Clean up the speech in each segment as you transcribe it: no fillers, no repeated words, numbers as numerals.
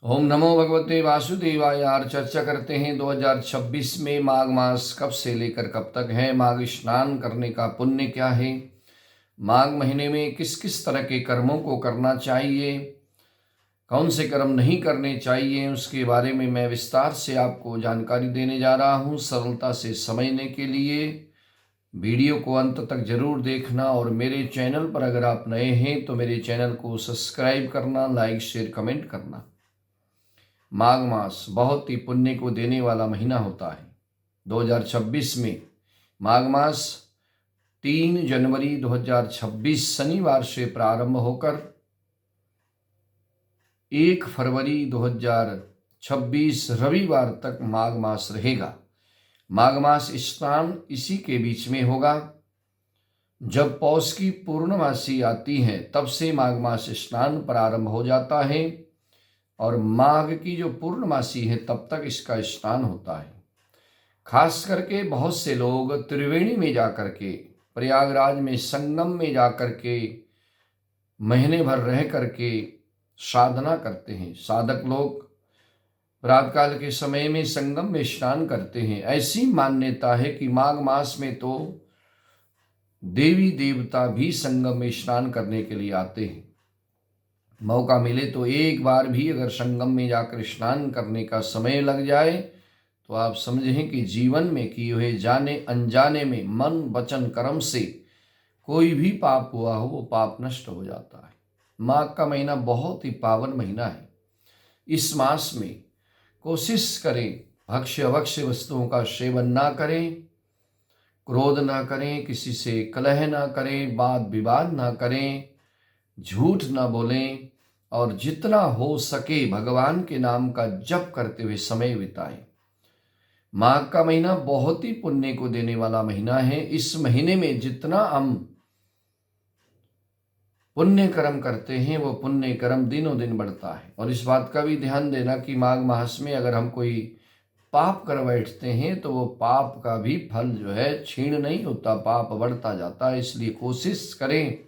ओम नमो भगवते वासुदेवाय। यार चर्चा करते हैं 2026 में माघ मास कब से लेकर कब तक है। माघ स्नान करने का पुण्य क्या है। माघ महीने में किस किस तरह के कर्मों को करना चाहिए, कौन से कर्म नहीं करने चाहिए, उसके बारे में मैं विस्तार से आपको जानकारी देने जा रहा हूँ। सरलता से समझने के लिए वीडियो को अंत तक जरूर देखना और मेरे चैनल पर अगर आप नए हैं तो मेरे चैनल को सब्सक्राइब करना, लाइक शेयर कमेंट करना। माघ मास बहुत ही पुण्य को देने वाला महीना होता है। 2026 में माघ मास 3 जनवरी 2026 शनिवार से प्रारंभ होकर 1 फरवरी 2026 रविवार तक माघ मास रहेगा। माघ मास स्नान इसी के बीच में होगा। जब पौष की पूर्णमासी आती है तब से माघ मास स्नान प्रारंभ हो जाता है और माघ की जो पूर्णमासी है तब तक इसका स्नान होता है। खास करके बहुत से लोग त्रिवेणी में जाकर के, प्रयागराज में संगम में जाकर के महीने भर रह करके साधना करते हैं। साधक लोग प्रातःकाल के समय में संगम में स्नान करते हैं। ऐसी मान्यता है कि माघ मास में तो देवी देवता भी संगम में स्नान करने के लिए आते हैं। मौका मिले तो एक बार भी अगर संगम में जाकर स्नान करने का समय लग जाए तो आप समझें कि जीवन में किए हुए जाने अनजाने में मन वचन कर्म से कोई भी पाप हुआ हो वो पाप नष्ट हो जाता है। माघ का महीना बहुत ही पावन महीना है। इस मास में कोशिश करें भक्ष्य अभक्ष्य वस्तुओं का सेवन ना करें, क्रोध ना करें, किसी से कलह ना करें, वाद विवाद ना करें, झूठ ना बोलें और जितना हो सके भगवान के नाम का जप करते हुए समय बिताएं। माघ का महीना बहुत ही पुण्य को देने वाला महीना है। इस महीने में जितना हम पुण्य कर्म करते हैं वो पुण्य कर्म दिनों दिन बढ़ता है। और इस बात का भी ध्यान देना कि माघ मास में अगर हम कोई पाप कर बैठते हैं तो वो पाप का भी फल जो है क्षीण नहीं होता, पाप बढ़ता जाता है। इसलिए कोशिश करें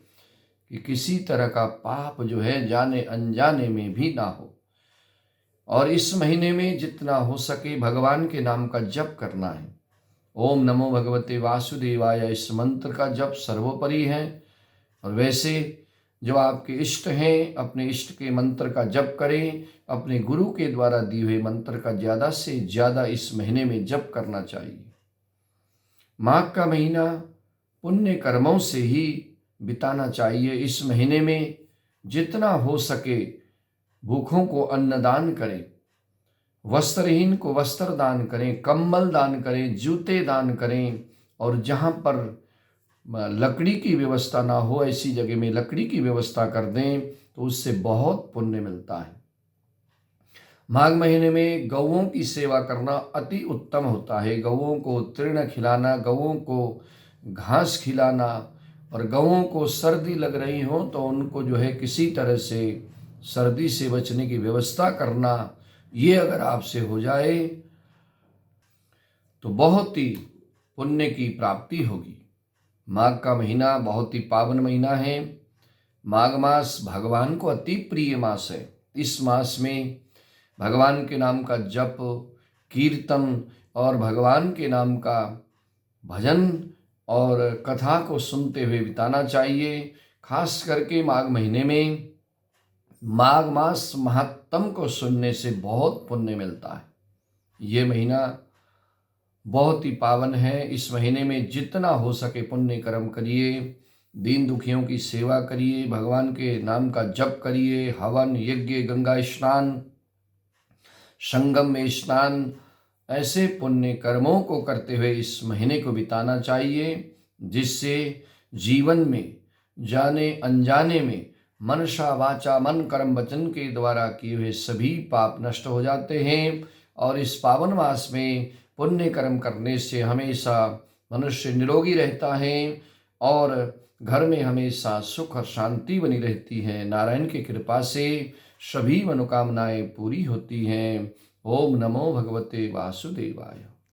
कि किसी तरह का पाप जो है जाने अनजाने में भी ना हो। और इस महीने में जितना हो सके भगवान के नाम का जप करना है। ओम नमो भगवते वासुदेवाय इस मंत्र का जप सर्वोपरि है। और वैसे जो आपके इष्ट हैं अपने इष्ट के मंत्र का जप करें। अपने गुरु के द्वारा दिए हुए मंत्र का ज़्यादा से ज़्यादा इस महीने में जप करना चाहिए। माघ का महीना पुण्य कर्मों से ही बिताना चाहिए। इस महीने में जितना हो सके भूखों को अन्नदान करें, वस्त्रहीन को वस्त्र दान करें, कंबल दान करें, जूते दान करें। और जहाँ पर लकड़ी की व्यवस्था ना हो ऐसी जगह में लकड़ी की व्यवस्था कर दें तो उससे बहुत पुण्य मिलता है। माघ महीने में गौओं की सेवा करना अति उत्तम होता है। गौओं को तृण खिलाना, गौओं को घास खिलाना और गौओं को सर्दी लग रही हो तो उनको जो है किसी तरह से सर्दी से बचने की व्यवस्था करना, ये अगर आपसे हो जाए तो बहुत ही पुण्य की प्राप्ति होगी। माघ का महीना बहुत ही पावन महीना है। माघ मास भगवान को अति प्रिय मास है। इस मास में भगवान के नाम का जप, कीर्तन और भगवान के नाम का भजन और कथा को सुनते हुए बिताना चाहिए। खास करके माघ महीने में माघ मास महात्म को सुनने से बहुत पुण्य मिलता है। ये महीना बहुत ही पावन है। इस महीने में जितना हो सके पुण्य कर्म करिए, दीन दुखियों की सेवा करिए, भगवान के नाम का जप करिए, हवन यज्ञ, गंगा स्नान, संगम में स्नान, ऐसे पुण्य कर्मों को करते हुए इस महीने को बिताना चाहिए, जिससे जीवन में जाने अनजाने में मनसा वाचा मन कर्म वचन के द्वारा किए हुए सभी पाप नष्ट हो जाते हैं। और इस पावन मास में पुण्य कर्म करने से हमेशा मनुष्य निरोगी रहता है और घर में हमेशा सुख और शांति बनी रहती है। नारायण की कृपा से सभी मनोकामनाएं पूरी होती हैं। ओम नमो भगवते वासुदेवाय।